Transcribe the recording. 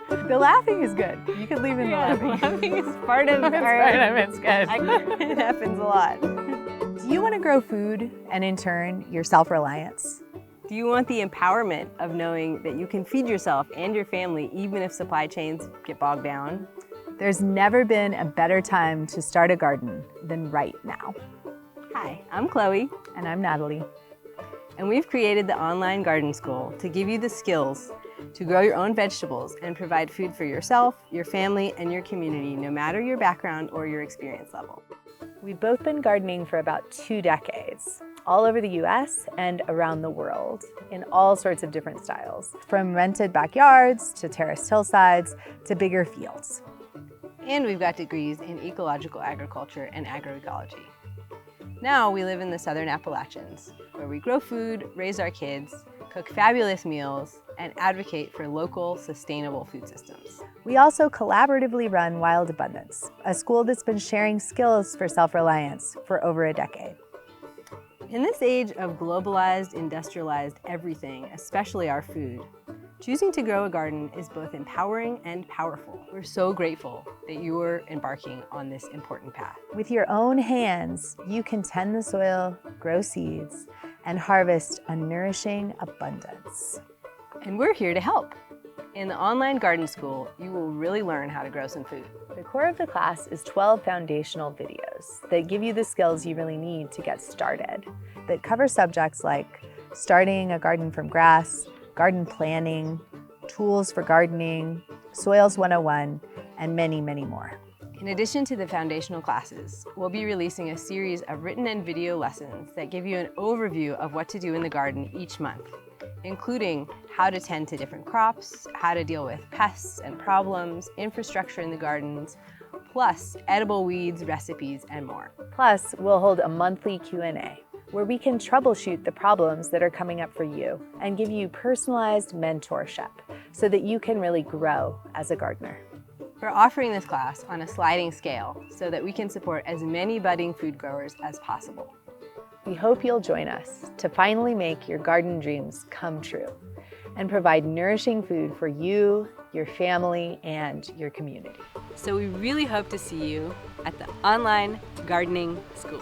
The laughing is good. You could leave in the laughing. Laughing is part of It's good. It happens a lot. Do you want to grow food and in turn your self-reliance? Do you want the empowerment of knowing that you can feed yourself and your family even if supply chains get bogged down? There's never been a better time to start a garden than right now. Hi, I'm Chloe. And I'm Natalie. And we've created the online garden school to give you the skills to grow your own vegetables and provide food for yourself, your family, and your community, no matter your background or your experience level. We've both been gardening for about 2 decades, all over the US and around the world, in all sorts of different styles, from rented backyards to terraced hillsides to bigger fields. And we've got degrees in ecological agriculture and agroecology. Now we live in the Southern Appalachians, where we grow food, raise our kids, cook fabulous meals, and advocate for local, sustainable food systems. We also collaboratively run Wild Abundance, a school that's been sharing skills for self-reliance for over a decade. In this age of globalized, industrialized everything, especially our food, choosing to grow a garden is both empowering and powerful. We're so grateful that you are embarking on this important path. With your own hands, you can tend the soil, grow seeds, and harvest a nourishing abundance. And we're here to help. In the online garden school, you will really learn how to grow some food. The core of the class is 12 foundational videos that give you the skills you really need to get started, that cover subjects like starting a garden from grass, garden planning, tools for gardening, Soils 101, and many, many more. In addition to the foundational classes, we'll be releasing a series of written and video lessons that give you an overview of what to do in the garden each month, including how to tend to different crops, how to deal with pests and problems, infrastructure in the gardens, plus edible weeds, recipes, and more. Plus, we'll hold a monthly Q&A where we can troubleshoot the problems that are coming up for you and give you personalized mentorship so that you can really grow as a gardener. We're offering this class on a sliding scale so that we can support as many budding food growers as possible. We hope you'll join us to finally make your garden dreams come true and provide nourishing food for you, your family, and your community. So we really hope to see you at the online gardening school.